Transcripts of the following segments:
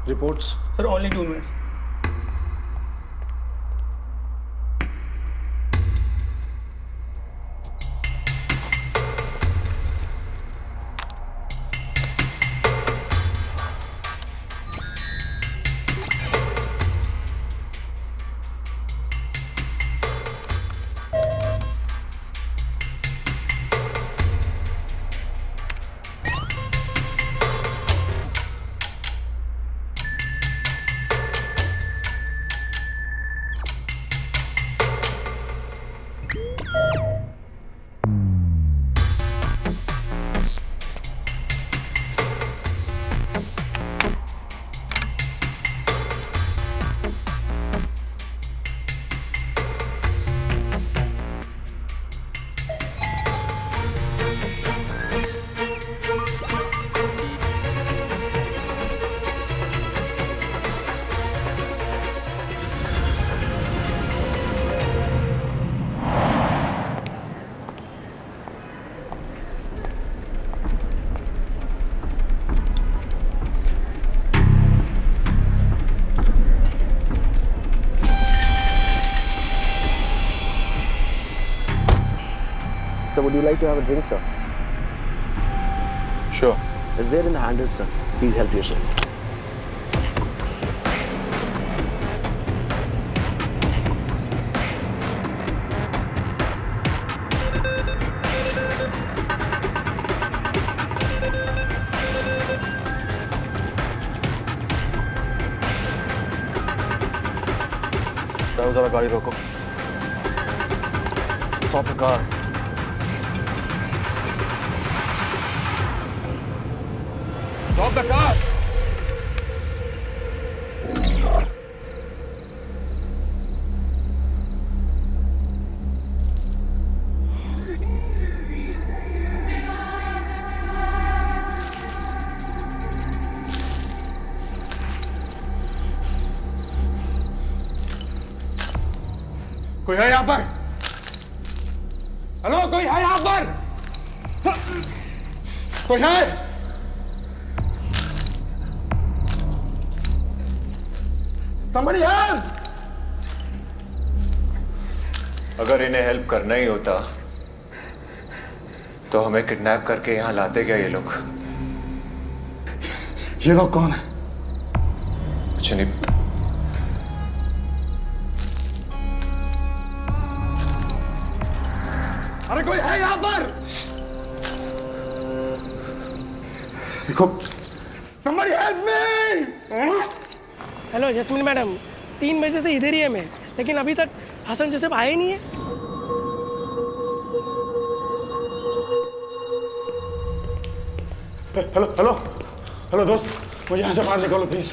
Reports? Sir, only 2 minutes. So would you like to have a drink, sir? Sure. It's there in the handle, sir. Please help yourself. Driver जरा गाड़ी रोको। Stop the car. Stop the car. कोई है यहाँ पर? Hello, कोई है यहाँ पर? कोई है? Somebody help! अगर इन्हें हेल्प करना ही होता तो हमें किडनैप करके यहाँ लाते क्या ये लोग? ये लोग कौन है? कुछ नहीं पता। अरे कोई है यहाँ पर? देखो, somebody help me! Hello Jasmine madam, 3 बजे से इधर ही है मैं, लेकिन अभी तक हसन जोसेफ आए ही नहीं है। हेलो हेलो हेलो दोस्त, मुझे यहाँ से बाहर निकालो प्लीज।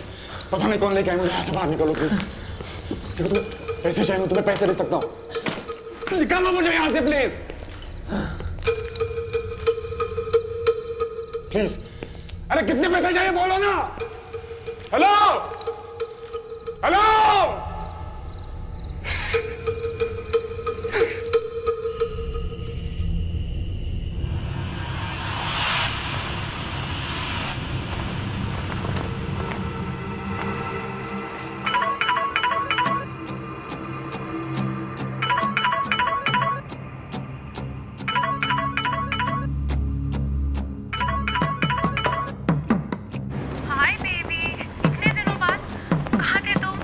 पता नहीं कौन लेके आए, मुझे यहाँ से बाहर निकालो प्लीज। देखो तुम्हें पैसे चाहिए, मैं तुम्हें पैसे दे सकता हूँ। निकालो मुझे यहाँ से प्लीज प्लीज। अरे कितने पैसे चाहिए बोलो ना। Hello hello. हाय बेबी, इतने दिनों बाद कहाँ थे तुम?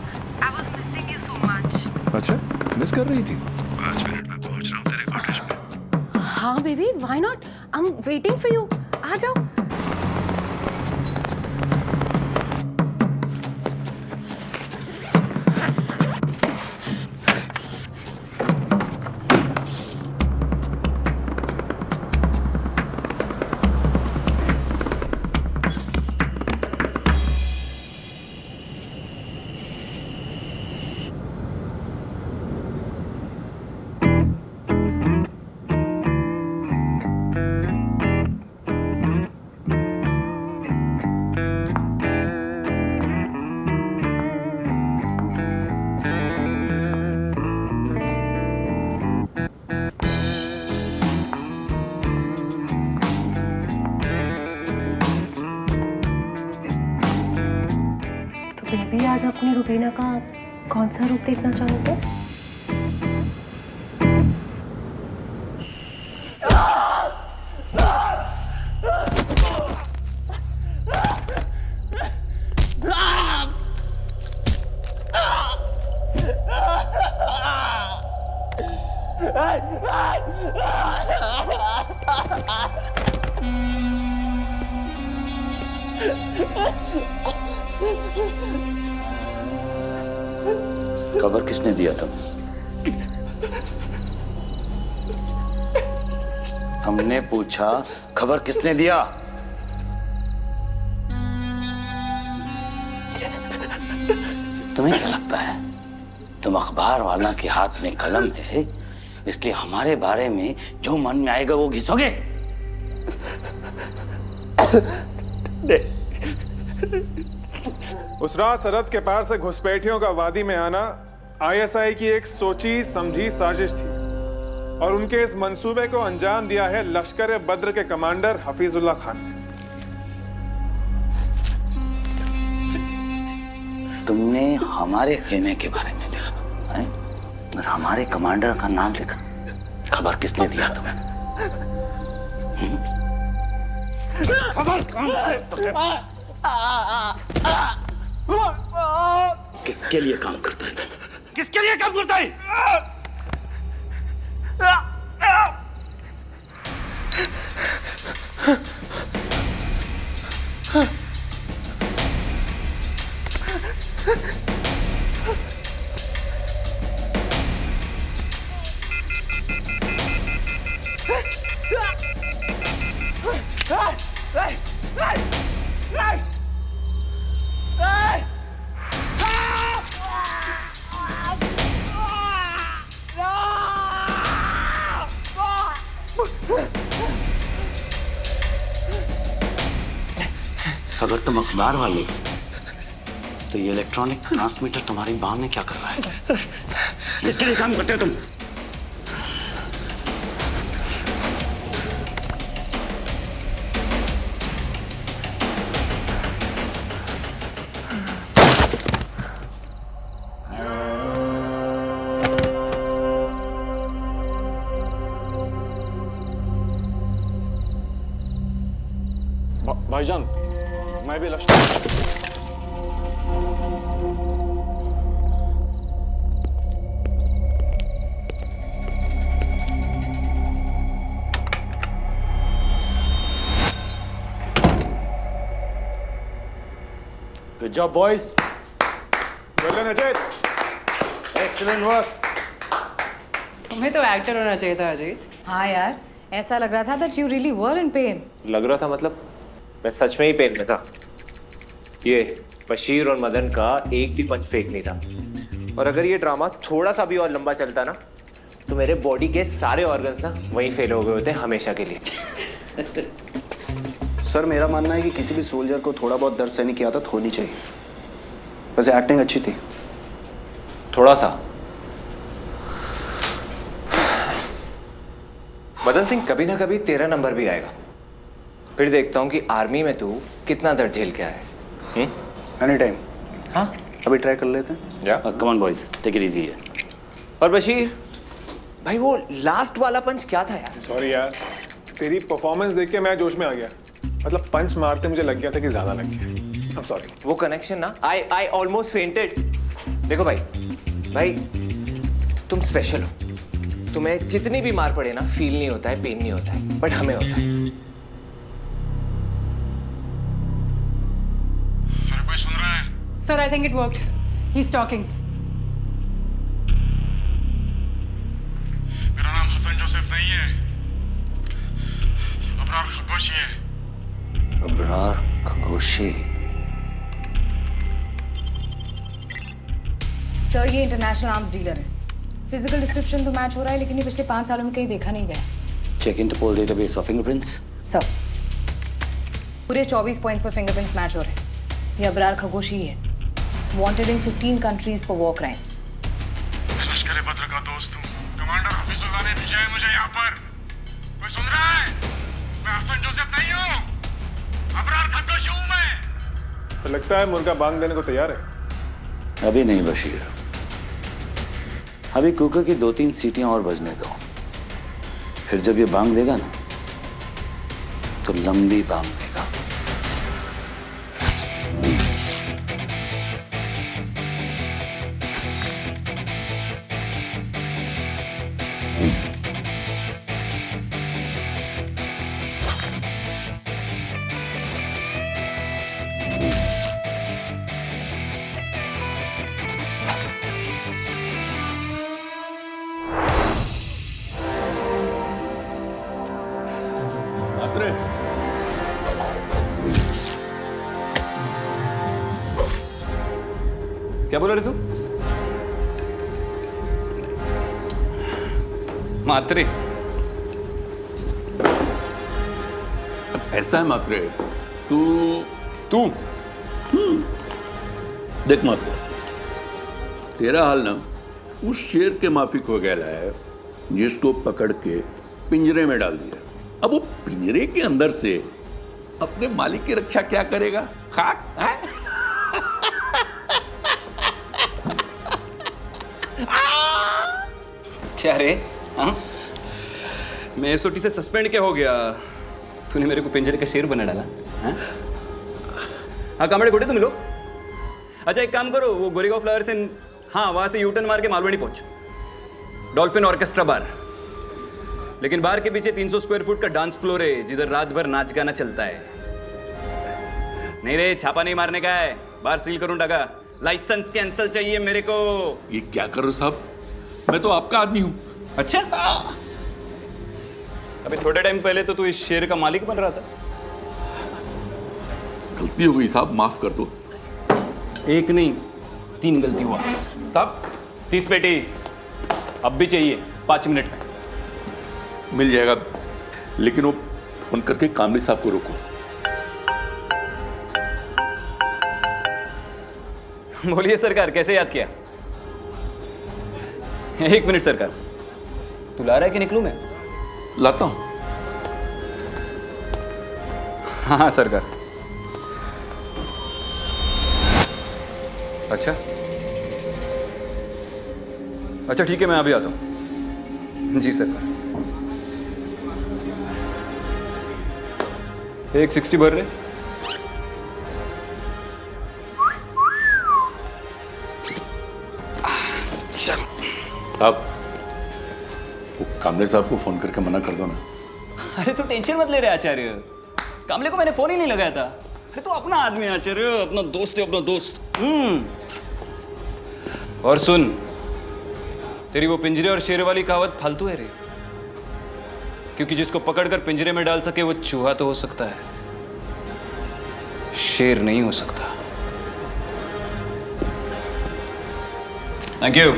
I was missing you so much. अच्छा, मिस कर रही थी? 5 मिनट में पहुंच रहा हूँ तेरे कॉटेज में। हाँ baby, why not? I am waiting for you. आ जाओ। अपनी रुबीना का कौन सा रूप देखना चाहोगे? खबर किसने दिया तुम? हमने पूछा खबर किसने दिया? तुम्हें क्या लगता है तुम अखबार वाला के हाथ में कलम है इसलिए हमारे बारे में जो मन में आएगा वो घिसोगे? उस रात सरहद के पार से घुसपैठियों का वादी में आना आईएसआई की एक सोची समझी साजिश थी और उनके इस मंसूबे को अंजाम दिया है लश्कर बद्र के कमांडर हफीजुल्लाह खान ने। तुमने हमारे खेमे के बारे में लिखा है और हमारे कमांडर का नाम लिखा। खबर किसने दिया तुम्हें? खबर कौन किसके लिए काम करता है तुम? किसके लिए काम करता है? अगर तुम अखबार वाले तो ये इलेक्ट्रॉनिक ट्रांसमीटर तुम्हारी बाह में क्या कर रहा है? किसके लिए काम करते हो तुम? भाईजान मैं भी लश्कर Good job, boys. Well done, Ajay. Excellent work. तुम्हें तो एक्टर होना चाहिए था अजीत। हाँ यार, ऐसा लग रहा था that you really were in pain. लग रहा था मतलब मैं सच में ही पेन में था। ये बशीर और मदन का एक भी पंच फेक नहीं था। और अगर ये ड्रामा थोड़ा सा भी और लंबा चलता ना तो मेरे बॉडी के सारे ऑर्गन्स ना वहीं फेल हो गए होते हमेशा के लिए। सर मेरा मानना है कि किसी भी सोल्जर को थोड़ा बहुत दर्द सहने की आदत होनी चाहिए। वैसे एक्टिंग अच्छी थी। थोड़ा सा। मदन सिंह कभी ना कभी तेरा नंबर भी आएगा। फिर देखता हूँ कि आर्मी में तू कितना दर्द झेल के आया। Any time. हाँ अभी ट्राई कर लेते हैं। Come on, boys. Take it easy. और बशीर भाई वो लास्ट वाला पंच क्या था यार? सॉरी यार, तेरी परफॉर्मेंस देख के मैं जोश में आ गया। मतलब पंच मारते मुझे लग गया था कि ज्यादा लग गया। I'm sorry. वो कनेक्शन ना आई ऑलमोस्ट फेंटेड। देखो भाई तुम स्पेशल हो। तुम्हें जितनी भी मार पड़े ना फील नहीं होता है, पेन नहीं होता है, बट हमें होता है। कोई सुन रहा है? Sir I think it worked. He is talking. मेरा नाम हसन जोसेफ नहीं है, अबरार खगोशी है। अबरार खगोशी। सर ये इंटरनेशनल आर्म्स डीलर है। फिजिकल डिस्क्रिप्शन तो मैच हो रहा है लेकिन ये पिछले 5 सालों में कहीं देखा नहीं गया। Check Interpol database for fingerprints. Sir पूरे 24 पॉइंट्स पर फिंगरप्रिंट्स मैच हो रहे हैं। ये अबरार खगोशी है, wanted in 15 countries for war crimes. लश्कर बद्र का दोस्त हूँ। कमांडर हफीजुल्लाह ने भेजा है मुझे यहाँ पर। कोई सुन रहा है? मैं हसन जोसेफ नहीं हूँ, अबरार खगोशी हूँ मैं। तो लगता है मुर्गा बांग देने को तैयार है। अभी नहीं बशीर, अभी कुकर की 2-3 सीटियां और बजने दो। फिर जब ये बांग देगा ना तो लंबी बांग देगा। मात्रे क्या बोला रे तू? मात्रे ऐसा है मात्रे, तू देख मात्रे, तेरा हाल ना उस शेर के माफिक हो गया है जिसको पकड़ के पिंजरे में डाल दिया। अब वो पिंजरे के अंदर से अपने मालिक की रक्षा क्या करेगा? खाक है? क्या रे? हाँ, मैं एसओटी से सस्पेंड क्या हो गया? तूने मेरे को पिंजरे का शेर बना डाला। हाँ कामड़े घोटे तुम लोग। अच्छा एक काम करो, वो गोरेगांव फ्लावर से, हाँ वहां से यूटर्न मार के मालवनी पहुंच, डॉल्फिन ऑर्केस्ट्रा बार। लेकिन बार के पीछे 300 स्क्वायर फुट का डांस फ्लोर है जिधर रात भर नाच गाना चलता है। नहीं रे, छापा नहीं मारने का है, बार सील करूं टाका। लाइसेंस कैंसिल चाहिए मेरे को। ये क्या करो साहब, मैं तो आपका आदमी हूं। अच्छा, अभी थोड़े टाइम पहले तो तू इस शेर का मालिक बन रहा था। गलती हो गई साहब, माफ कर दो। एक नहीं 3 गलती हुआ साहब। 30 पेटी अब भी चाहिए 5 मिनट में। मिल जाएगा, लेकिन वो फोन करके कामरी साहब को रोको। बोलिए सरकार, कैसे याद किया? 1 मिनट सरकार, तू ला रहा है कि निकलूं मैं? लाता हूं। हाँ सरकार। अच्छा अच्छा ठीक है, मैं अभी आता हूं। जी सरकार। 160 भर रहे। साहब, वो कामरे साहब को फोन करके मना कर दो ना। अरे तू टेंशन मत ले रहे आचार्य, कामले को मैंने फोन ही नहीं लगाया था। अरे तू अपना आदमी है आचार्य, अपना दोस्त है, अपना दोस्त। और सुन, तेरी वो पिंजरे और शेर वाली कहावत फालतू है रे, क्योंकि जिसको पकड़कर पिंजरे में डाल सके वो चूहा तो हो सकता है, शेर नहीं हो सकता। Thank you.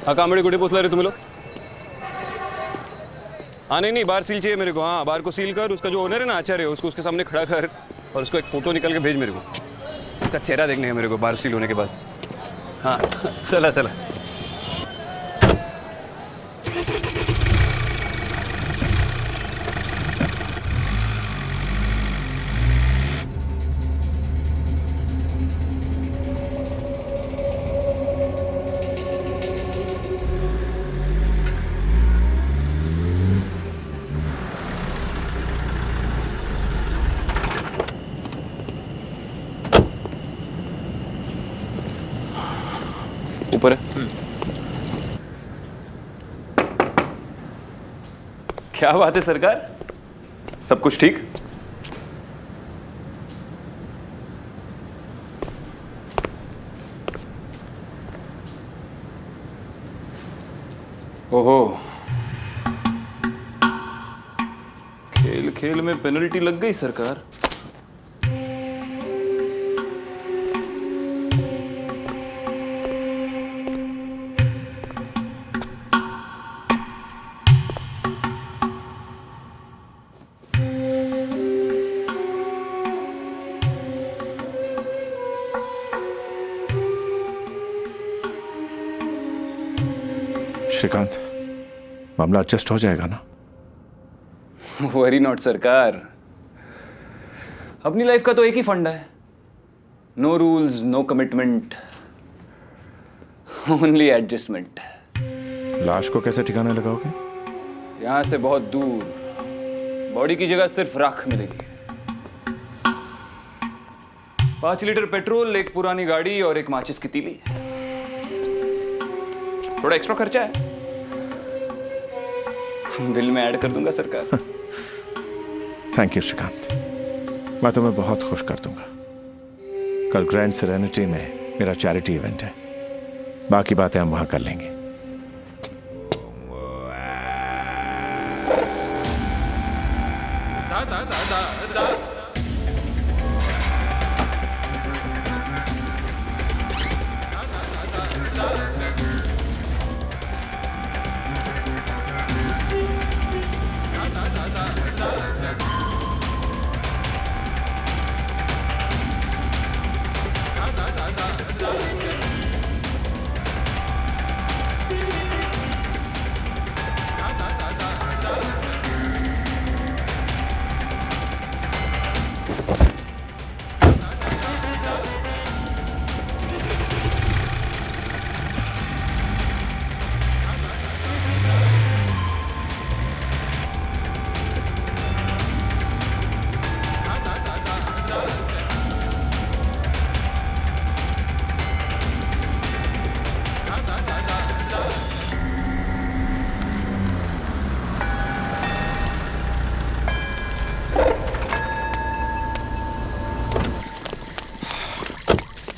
हाँ कामड़ी गुड़ी पोतला रहे तुम लोग? हाँ नहीं बार सील चाहिए मेरे को। हाँ बार को सील कर, उसका जो ओनर है ना आचार्य, उसको उसके सामने खड़ा कर और उसको एक फोटो निकल के भेज मेरे को। उसका चेहरा देखने है मेरे को बार सील होने के बाद। हाँ चला चला। ऊपर है। क्या बात है सरकार, सब कुछ ठीक? ओहो, खेल खेल में पेनल्टी लग गई सरकार। श्रीकांत, मामला एडजस्ट हो जाएगा ना? वरी नॉट सरकार, अपनी लाइफ का तो एक ही फंडा है, no rules, no commitment, only adjustment. लाश को कैसे ठिकाने लगाओगे? यहां से बहुत दूर, बॉडी की जगह सिर्फ राख मिलेगी। 5 लीटर पेट्रोल, एक पुरानी गाड़ी और एक माचिस की तीली। थोड़ा एक्स्ट्रा खर्चा है, बिल में ऐड कर दूंगा सरकार। थैंक यू श्रीकांत, मैं तुम्हें बहुत खुश कर दूंगा। कल ग्रैंड सेरेनिटी में मेरा चैरिटी इवेंट है, बाकी बातें हम वहां कर लेंगे।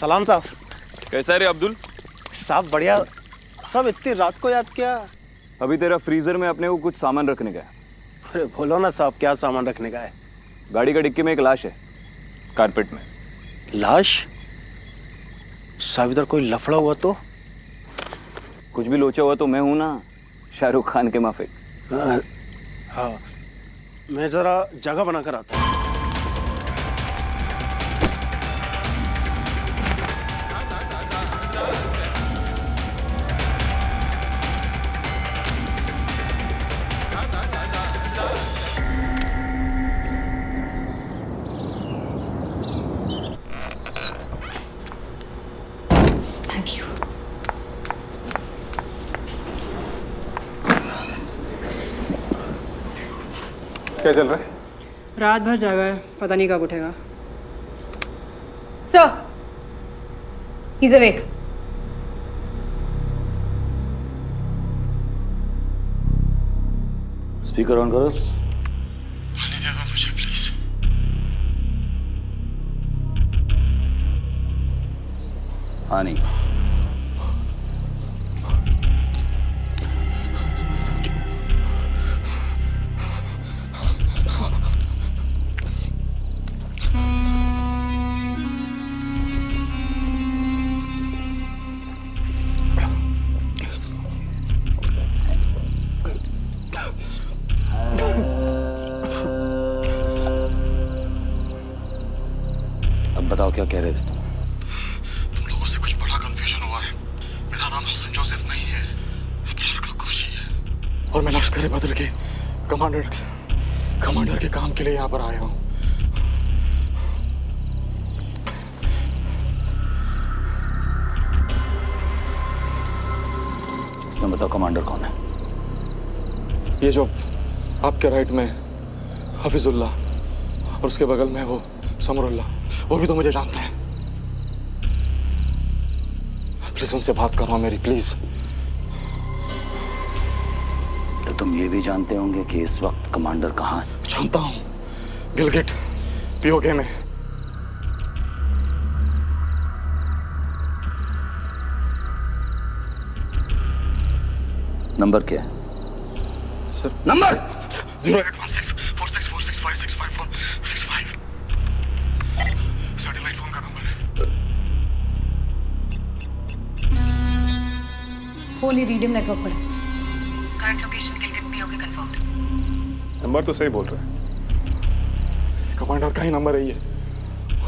सलाम साहब। कैसा रे अब्दुल? साहब बढ़िया। सब इतनी रात को याद किया? अभी तेरा फ्रीजर में अपने को कुछ सामान रखने का है। अरे बोलो ना साहब, क्या सामान रखने का है? गाड़ी का डिक्की में एक लाश है, कारपेट में। लाश? साहब इधर कोई लफड़ा हुआ तो? कुछ भी लोचा हुआ तो मैं हूं ना, शाहरुख खान के माफिक। हाँ, मैं जरा जगह बनाकर आता हूँ। Thank you. क्या चल रहा है? रात भर जागा है, पता नहीं कब उठेगा। Sir, he's awake. Speaker on करो। पानी दे दो मुझे प्लीज। पानी। अब बताओ क्या कह रहे थे तुम? तुम लोगों से कुछ बड़ा कंफ्यूजन हुआ है। मेरा नाम हसन जोसेफ नहीं है, अबरार खगोशी है। और मैं लश्कर बद्र के कमांडर के काम के लिए यहाँ पर आया हूँ। इसमें बताओ कमांडर कौन है? ये जो आपके राइट में हफीजुल्ला और उसके बगल में वो समरुल्ला, वो भी तो मुझे जानता है। प्लीज उनसे बात करो मेरी, प्लीज। तो तुम ये भी जानते होंगे कि इस वक्त कमांडर कहाँ है? जानता हूँ, गिलगिट पीओके में। नंबर क्या है? Sir number 08164646565465। सैटेलाइट फोन का नंबर है। फोन ही रीडियम नेटवर्क पर है। Current location Gilgit PoK confirmed. Number तो सही बोल रहा है। कमांडर का ही नंबर है ये।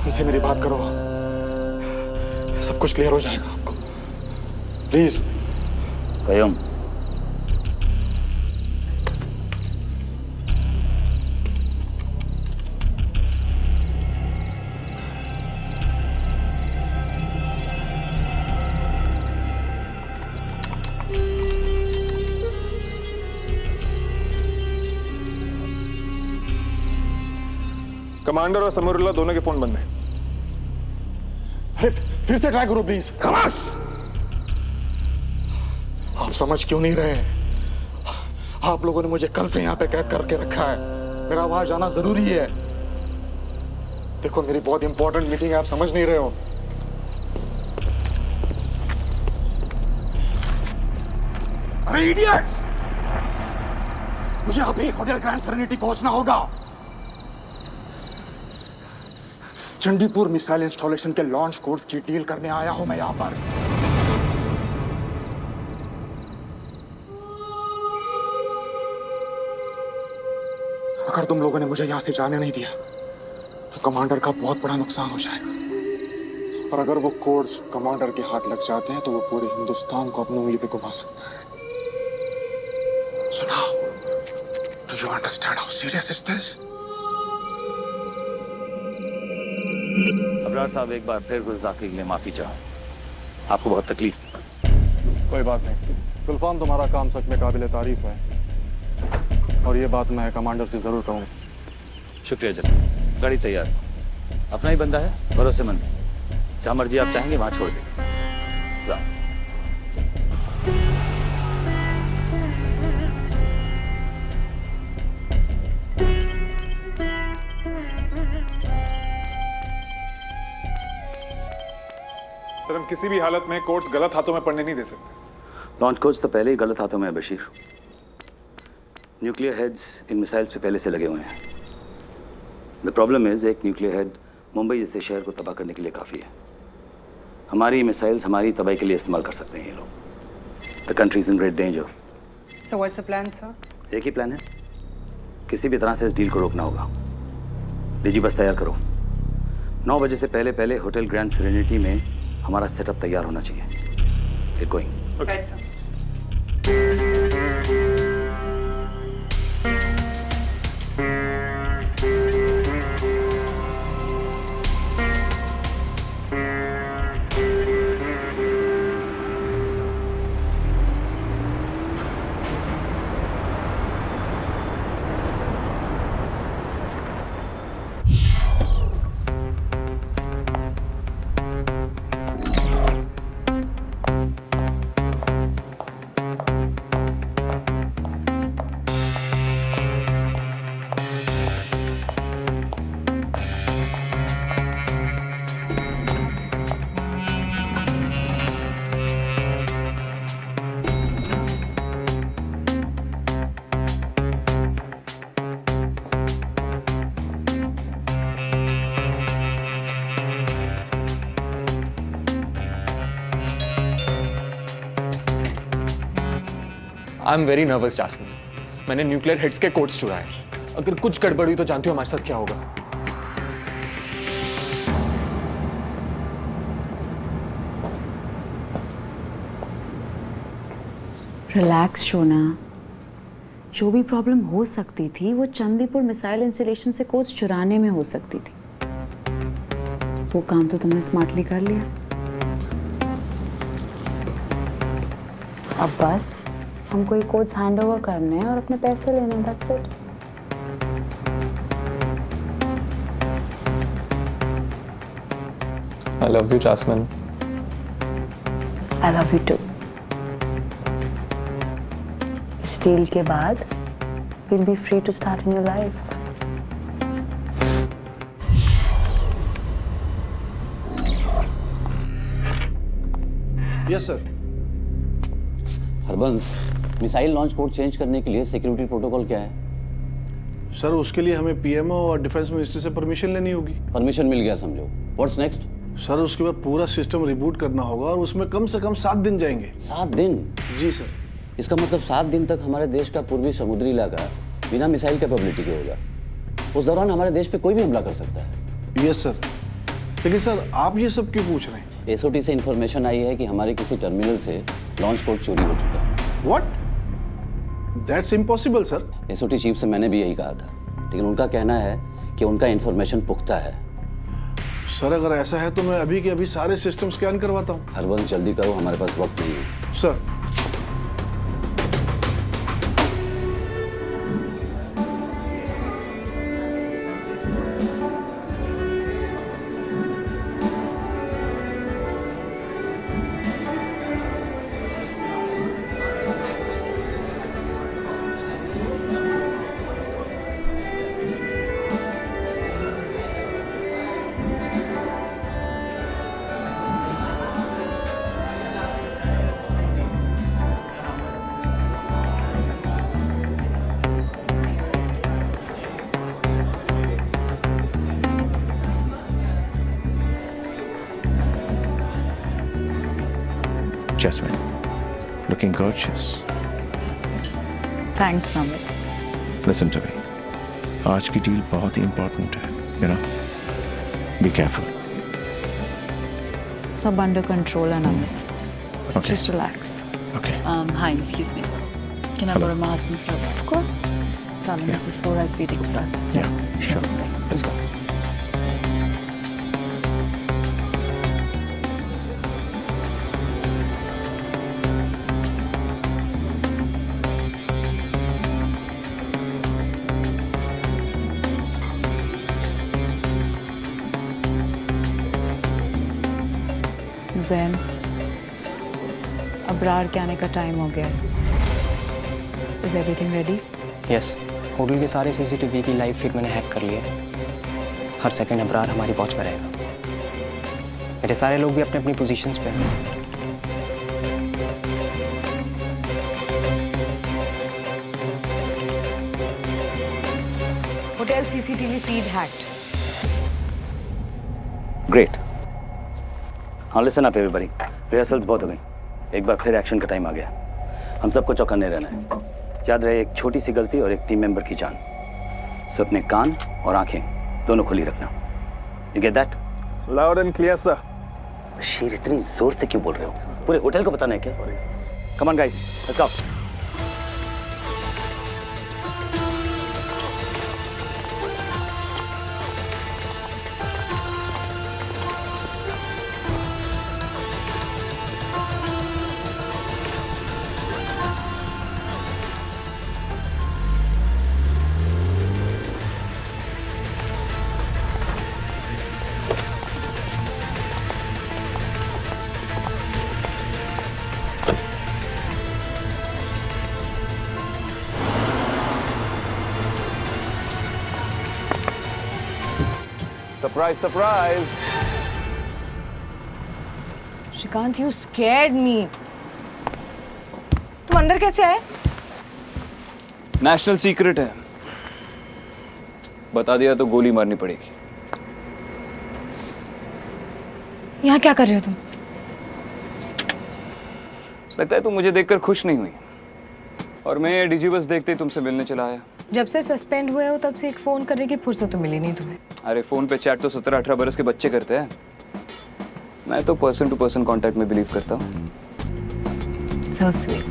उनसे मेरी बात करो, सब कुछ क्लियर हो जाएगा आपको। प्लीज। कयम कमांडर और समरुल्ला दोनों के फोन बंद हैं। अरे फिर से ट्राई करो प्लीज। खामोश! आप समझ क्यों नहीं रहे? आप लोगों ने मुझे कल से यहाँ पे कैद करके रखा है। मेरा आवाज आना जरूरी है। देखो मेरी बहुत इंपॉर्टेंट मीटिंग है, आप समझ नहीं रहे हो। अरे इडियट्स! मुझे अभी होटल ग्रैंड सेरेनिटी पहुंचना होगा। चंडीपुर मिसाइल इंस्टॉलेशन के लॉन्च कोर्स की डील करने आया हूं मैं यहां पर। अगर तुम लोगों ने मुझे यहां से जाने नहीं दिया तो कमांडर का बहुत बड़ा नुकसान हो जाएगा। और अगर वो कोर्स कमांडर के हाथ लग जाते हैं तो वो पूरे हिंदुस्तान को अपनी उंगली पे घुमा सकता है। So now, do you understand how serious is this? Abrar साहब एक बार फिर गुलजाकी के लिए माफी चाहो। आपको बहुत तकलीफ थी। कोई बात नहीं गुलफाम, तुम्हारा काम सच में काबिल तारीफ है और ये बात मैं कमांडर से जरूर कहूँगा। शुक्रिया जनाब। गाड़ी तैयार है। अपना ही बंदा है, भरोसेमंद है। जहाँ मर्जी आप चाहेंगे वहाँ छोड़ दें। सर हम किसी भी हालत में कोर्ट्स गलत हाथों में पड़ने नहीं दे सकते। लॉन्च कोच तो पहले ही गलत हाथों में है बशीर। न्यूक्लियर हेड्स इन मिसाइल्स पे पहले से लगे हुए हैं। द प्रॉब्लम इज एक न्यूक्लियर हेड मुंबई जैसे शहर को तबाह करने के लिए काफ़ी है। हमारी मिसाइल्स हमारी तबाही के लिए इस्तेमाल कर सकते हैं ये लोग। The country is in great danger. So what's the plan, sir? एक ही प्लान है, किसी भी तरह से इस डील को रोकना होगा। डीजी बस तैयार करो। 9 बजे से पहले पहले होटल ग्रैंड सेरेनिटी में हमारा सेटअप तैयार होना चाहिए। Get going. Right, sir. I am very nervous jasmine. मैंने न्यूक्लियर हेड्स के कोड्स चुराए। अगर कुछ गड़बड़ हुई तो जानती हो हमारे साथ क्या होगा। रिलैक्स शोना। जो भी प्रॉब्लम हो सकती थी वो चंदीपुर मिसाइल इंस्टॉलेशन से कोड्स चुराने में हो सकती थी। वो काम तो तुमने स्मार्टली कर लिया। अब बस हमको ये कोड्स हैंड ओवर करने हैं और अपने पैसे लेने हैं। That's it. I love you Jasmine. I love you too. इस डील के बाद we'll be free to start a new life. Yes sir. Harbans, missile launch code change करने के लिए सिक्योरिटी प्रोटोकॉल क्या है? सर उसके लिए हमें पीएमओ और डिफेंस मिनिस्ट्री से परमिशन लेनी होगी। परमिशन मिल गया समझो। What's next? सर उसके बाद पूरा सिस्टम रिबूट करना होगा और उसमें कम से कम 7 दिन जाएंगे। 7 दिन? जी सर। इसका मतलब 7 दिन तक हमारे देश का पूर्वी समुद्री इलाका बिना मिसाइल कैपेबिलिटी के होगा। उस दौरान हमारे देश पे कोई भी हमला कर सकता है। Yes sir. लेकिन सर आप ये सब क्यों पूछ रहे हैं? एसओटी से इंफॉर्मेशन आई है कि हमारे किसी टर्मिनल से लॉन्च कोड चोरी हो चुका है। What? That's impossible sir. SOT chief से मैंने भी यही कहा था, लेकिन उनका कहना है कि उनका इंफॉर्मेशन पुख्ता है। सर अगर ऐसा है तो मैं अभी के अभी सारे सिस्टम स्कैन करवाता हूँ। हरबंस जल्दी करो, हमारे पास वक्त नहीं है। Sir. Jasmine, looking gorgeous. Thanks Namit. Listen to me. आज की डील बहुत ही important है. You know. Be careful. सब अंडर कंट्रोल है Namit. Okay. Just relax. Okay. Hi, excuse me. Can I borrow my husband's flower? Of course. Darling, Mrs. Flora is waiting for us. Yeah, sure. Let's go. Jain, Abrar के आने का time हो गया है. Is everything ready? Yes, hotel के सारे CCTV की live feed मैंने हैक कर लिए. हर सेकंड अबरार हमारी वॉच में रहेगा. मेरे सारे लोग भी अपने अपनी पोजीशंस पे हैं. Hotel CCTV feed hacked. Great. हाँ, लिसन अप एवरीबॉडी. रिहर्सल्स बहुत हो गई. एक बार फिर एक्शन का टाइम आ गया. हम सबको चौकन्ने रहना है. याद रहे, एक छोटी सी गलती और एक टीम मेंबर की जान. सो अपने कान और आंखें दोनों खुली रखना. You get that? Loud and clear sir. Bashir, इतनी जोर से क्यों बोल रहे हो? पूरे होटल को बताना है क्या? Come on guys, let's go. Surprise, surprise. Shrikant, you scared me. तुम अंदर कैसे आए? नेशनल सीक्रेट है. बता दिया तो गोली मारनी पड़ेगी. यहाँ क्या कर रहे हो तुम? लगता है तुम मुझे देखकर खुश नहीं हुई. और मैं डीजी बस देखते ही तुमसे मिलने चला आया. जब से सस्पेंड हुए हो तब से एक फोन करने की फुर्सत तो मिली नहीं तुम्हें. अरे फोन पे चैट तो 17-18 बरस के बच्चे करते हैं. मैं तो पर्सन टू पर्सन कांटेक्ट में बिलीव करता हूँ. So sweet.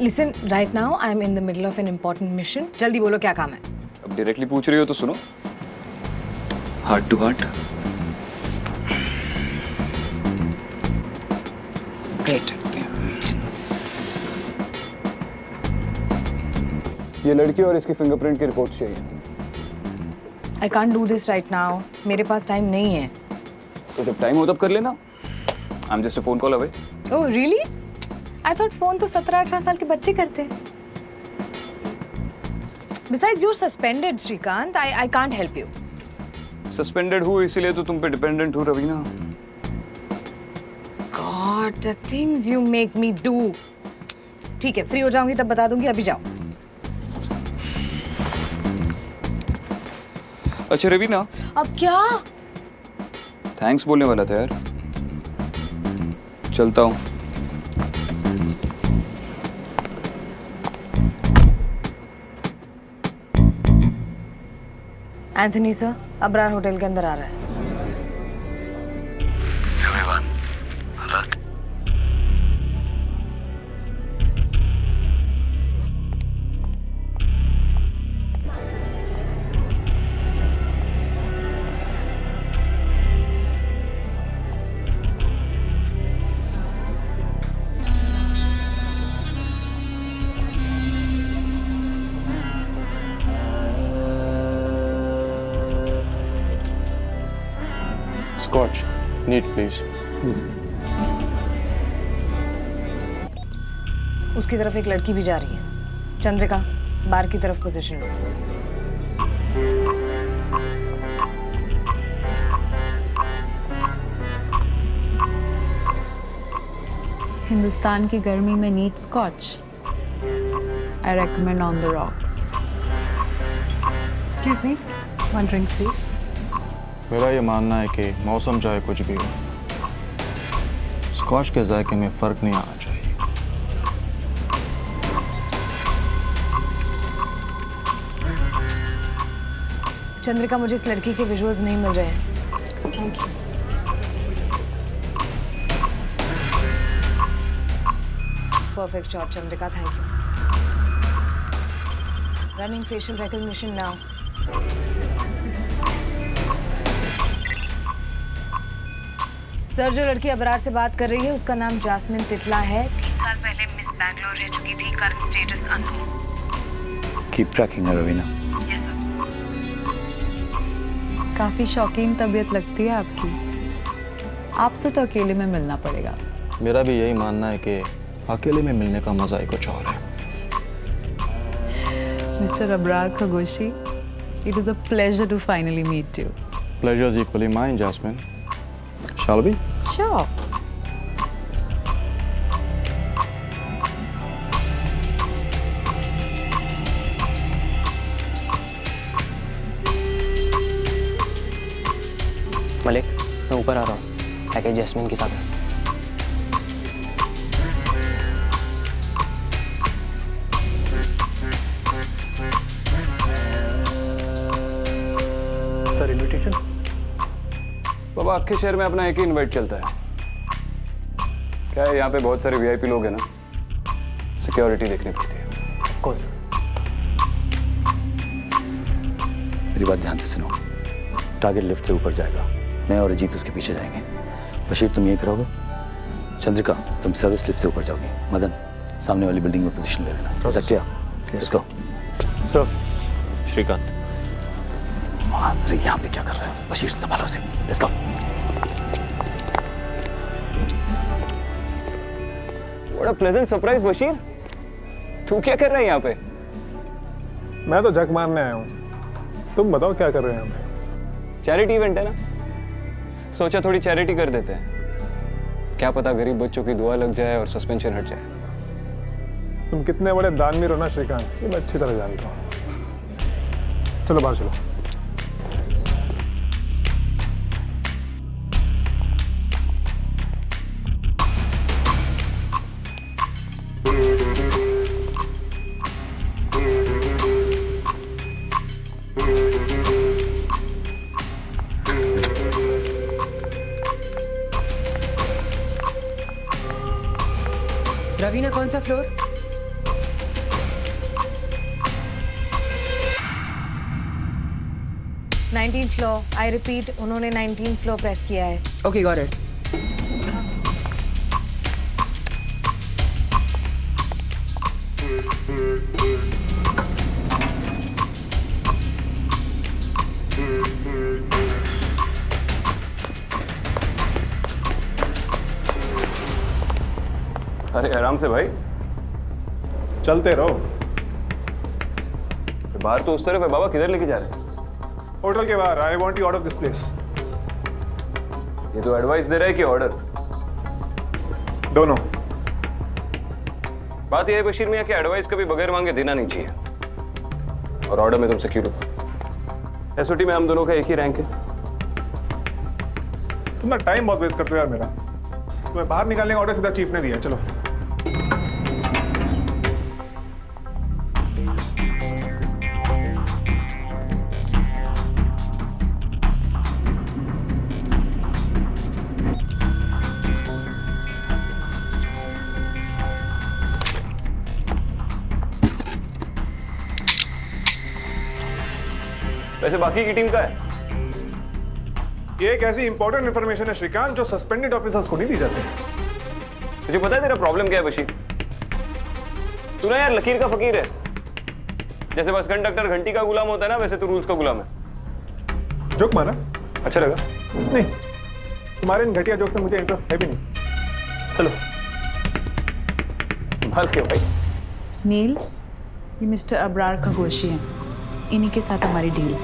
Listen, right now I am in the middle of an important mission. जल्दी बोलो क्या काम है? अब डायरेक्टली पूछ रही हो तो सुनो. Heart to heart. Great. ये लड़की और इसकी फिंगरप्रिंट की रिपोर्ट चाहिए. I can't do this right now. मेरे पास टाइम नहीं है. तो जब टाइम हो तब कर लेना. I'm just a phone call away. Oh really? I thought phone तो 17-18 साल के बच्चे करते हैं. Besides, you're suspended, Shrikant. I can't help you. Suspended हूँ इसीलिए तो तुम पे डिपेंडेंट हूँ Raveena. God, the things you make me do. ठीक है, फ्री हो जाऊंगी तब बता दूंगी. अभी जाओ. अच्छा रवीना. अब क्या? थैंक्स बोलने वाला था यार. चलता हूँ. एंथनी सर, अबरार होटल के अंदर आ रहा है. Everyone, alert. Scotch, neat, please. उसकी तरफ एक लड़की भी जा रही है. चंद्रिका, बार की तरफ पोजीशन लो. हिंदुस्तान की गर्मी में neat scotch. I recommend on the rocks. Excuse me, one drink please. मेरा ये मानना है कि मौसम चाहे कुछ भी हो, स्कॉच के जायके में फ़र्क नहीं आना चाहिए। चंद्रिका, मुझे इस लड़की के विजुअल्स नहीं मिल रहे हैं। Thank you. Perfect shot Chandrika, thank you. Running facial recognition now. Sir, जो लड़की अबरार से बात कर रही है उसका नाम जास्मिन तितला है। 3 साल पहले मिस बैंगलोर रह चुकी थी। Current status unknown. Keep trekking है रवीना। Yes sir. काफ़ी शौकीन तबीयत लगती है आपकी। आपसे तो अकेले में मिलना पड़ेगा। मेरा भी यही मानना है कि अकेले में मिलने का मज़ा ही कुछ और है। मिस्टर अबरार खगोशी, it is a pleasure to finally meet you. Pleasure is equally mine, Jasmine. Shall we? Sure. Malik, मैं ऊपर आ रहा हूँ। पैकेज जैस्मिन के साथ है। Sir, invitation? बाबा, आखे शहर में अपना एक ही इनवाइट चलता है। क्या है, यहाँ पे बहुत सारे वीआईपी लोग हैं ना, सिक्योरिटी देखनी पड़ती है। Of course. मेरी बात ध्यान से सुनो। टारगेट लिफ्ट से ऊपर जाएगा, मैं और अजीत उसके पीछे जाएंगे। बशीर, तुम यहीं पर रहोगे। चंद्रिका, तुम सर्विस लिफ्ट से ऊपर जाओगी। मदन, सामने वाली बिल्डिंग में पोजीशन ले लेना। क्या? Let's go. सर। श्रीकांत। अरे यहाँ पे क्या कर रहे हैं? बशीर, संभालो उसे। Let's go. What a pleasant surprise, Bashir. तू क्या कर रहा है यहाँ पे? मैं तो जग मारने आया हूँ। तुम बताओ क्या कर रहे हैं यहाँ पे? चैरिटी इवेंट है ना, सोचा थोड़ी चैरिटी कर देते हैं। क्या पता गरीब बच्चों की दुआ लग जाए और सस्पेंशन हट जाए। तुम कितने बड़े दानवीर हो ना श्रीकांत, ये मैं अच्छी तरह जानता हूँ। चलो बाहर चलो। रवीना, कौन सा floor? Nineteen floor. I repeat, उन्होंने 19 फ्लोर प्रेस किया है। Okay, got it. अरे आराम से भाई, चलते रहो। बाहर तो उस तरफ है। बाबा, किधर लेके जा रहे हैं? होटल के बाहर। I want you out of this place. ये तो एडवाइस दे रहा है कि ऑर्डर? दोनों। बात यह है बशीर मियां कि एडवाइस कभी बगैर मांगे देना नहीं चाहिए। और ऑर्डर में तुमसे क्यों लूं? एसओटी में हम दोनों का एक ही रैंक है। तुम ना टाइम बहुत वेस्ट करते हो यार मेरा। तुम्हें बाहर निकालने का ऑर्डर सीधा चीफ ने दिया। चलो। वैसे बाकी की टीम का है? ये एक ऐसी इंपॉर्टेंट इंफॉर्मेशन है श्रीकांत जो सस्पेंडेड ऑफिसर्स को नहीं दी जाती। तुझे पता है तेरा प्रॉब्लम क्या है बशीर? तू ना यार लकीर का फकीर है। जैसे बस कंडक्टर घंटी का गुलाम होता है ना, वैसे तू रूल्स का गुलाम है। जोक मारा? अच्छा लगा? नहीं, तुम्हारे इन घटिया जोक में मुझे इंटरेस्ट है भी नहीं। चलो। संभाल के भाई। नील, ये मिस्टर अबरार खगोशी हैं। इन्हीं के साथ हमारी डील।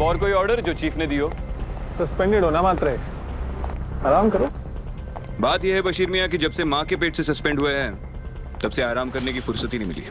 और कोई ऑर्डर जो चीफ ने दी हो? सस्पेंडेड होना मात्र है, आराम करो। बात यह है बशीर मियाँ कि जब से माँ के पेट से सस्पेंड हुए हैं तब से आराम करने की फुर्सत ही नहीं मिली।